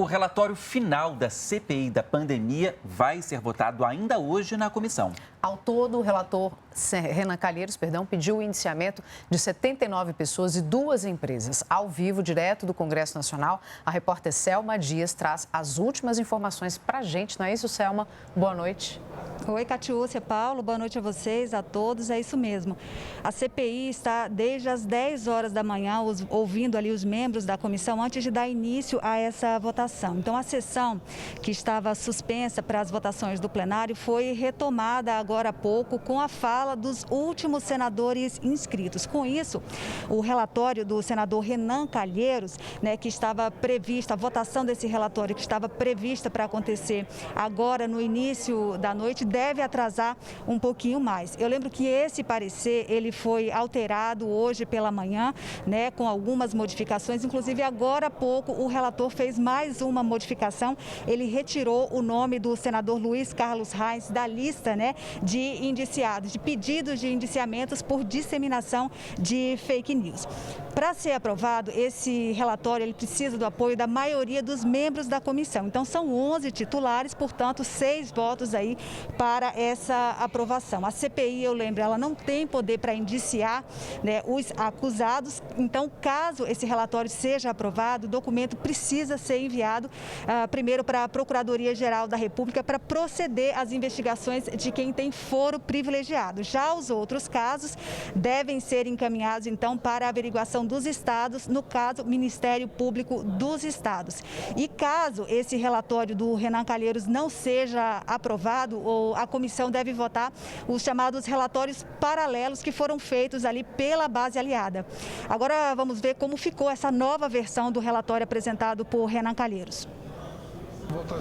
O relatório final da CPI da pandemia vai ser votado ainda hoje na comissão. Ao todo, o relator Renan Calheiros, pediu o indiciamento de 79 pessoas e 2 empresas. Ao vivo, direto do Congresso Nacional, a repórter Selma Dias traz as últimas informações para a gente. Não é isso, Selma? Boa noite. Oi, Catiúcia, Paulo, boa noite a vocês, a todos, é isso mesmo. A CPI está desde as 10 horas da manhã ouvindo ali os membros da comissão antes de dar início a essa votação. Então, a sessão que estava suspensa para as votações do plenário foi retomada agora há pouco com a fala dos últimos senadores inscritos. Com isso, o relatório do senador Renan Calheiros, que estava prevista, a votação desse relatório que estava prevista para acontecer agora no início da noite, deve atrasar um pouquinho mais. Eu lembro que esse parecer, ele foi alterado hoje pela manhã, com algumas modificações, inclusive agora há pouco o relator fez mais uma modificação, ele retirou o nome do senador Luiz Carlos Reis da lista, de indiciados, de pedidos de indiciamentos por disseminação de fake news. Para ser aprovado, esse relatório ele precisa do apoio da maioria dos membros da comissão. Então, são 11 titulares, portanto, 6 votos aí para essa aprovação. A CPI, eu lembro, ela não tem poder para indiciar os acusados. Então, caso esse relatório seja aprovado, o documento precisa ser enviado primeiro para a Procuradoria-Geral da República para proceder às investigações de quem tem foro privilegiado. Já os outros casos devem ser encaminhados, então, para a averiguação dos estados, no caso, Ministério Público dos Estados. E caso esse relatório do Renan Calheiros não seja aprovado, a comissão deve votar os chamados relatórios paralelos que foram feitos ali pela base aliada. Agora vamos ver como ficou essa nova versão do relatório apresentado por Renan Calheiros.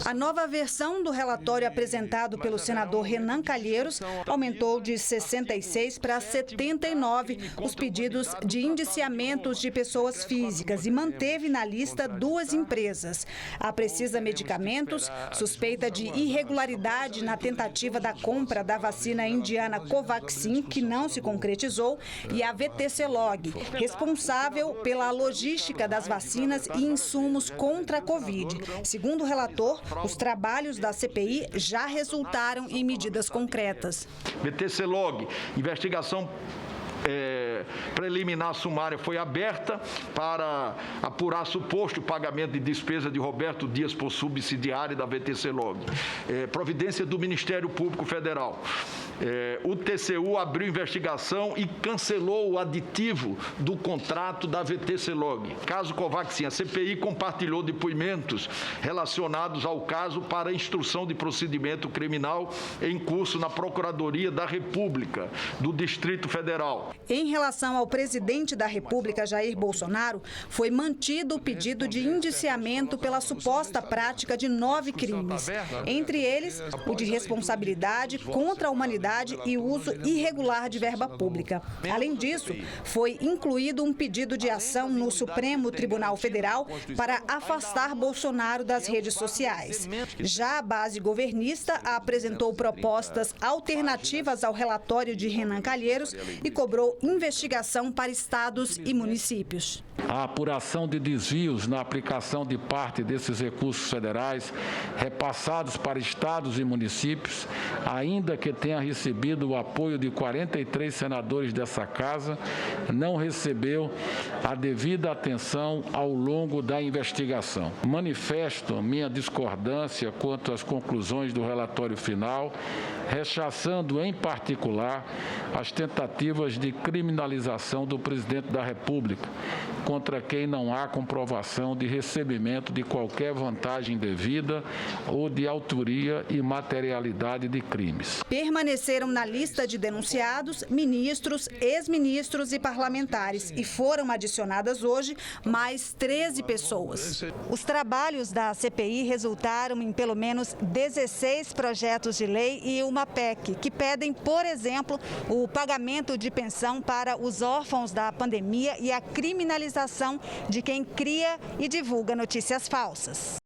A nova versão do relatório apresentado pelo senador Renan Calheiros aumentou de 66 para 79 os pedidos de indiciamentos de pessoas físicas e manteve na lista 2 empresas. A Precisa Medicamentos, suspeita de irregularidade na tentativa da compra da vacina indiana Covaxin, que não se concretizou, e a VTC-Log, responsável pela logística das vacinas e insumos contra a Covid. Segundo o relator, os trabalhos da CPI já resultaram em medidas concretas. VTC-Log, investigação preliminar sumária foi aberta para apurar suposto pagamento de despesa de Roberto Dias por subsidiária da VTC-Log. Providência do Ministério Público Federal. O TCU abriu investigação e cancelou o aditivo do contrato da VTC-Log. Caso Covaxin, a CPI compartilhou depoimentos relacionados ao caso para instrução de procedimento criminal em curso na Procuradoria da República do Distrito Federal. Em relação ao presidente da República, Jair Bolsonaro, foi mantido o pedido de indiciamento pela suposta prática de 9 crimes. Entre eles, o de responsabilidade contra a humanidade e uso irregular de verba pública. Além disso, foi incluído um pedido de ação no Supremo Tribunal Federal para afastar Bolsonaro das redes sociais. Já a base governista apresentou propostas alternativas ao relatório de Renan Calheiros e cobrou investigação para estados e municípios. A apuração de desvios na aplicação de parte desses recursos federais repassados para estados e municípios, ainda que tenha recebido o apoio de 43 senadores dessa casa, não recebeu a devida atenção ao longo da investigação. Manifesto minha discordância quanto às conclusões do relatório final, rechaçando em particular as tentativas de criminalização do presidente da República, contra quem não há comprovação de recebimento de qualquer vantagem devida ou de autoria e materialidade de crimes. Permaneceram na lista de denunciados ministros, ex-ministros e parlamentares e foram adicionadas hoje mais 13 pessoas. Os trabalhos da CPI resultaram em pelo menos 16 projetos de lei e uma PEC, que pedem, por exemplo, o pagamento de pensão para os órfãos da pandemia e a criminalização de quem cria e divulga notícias falsas.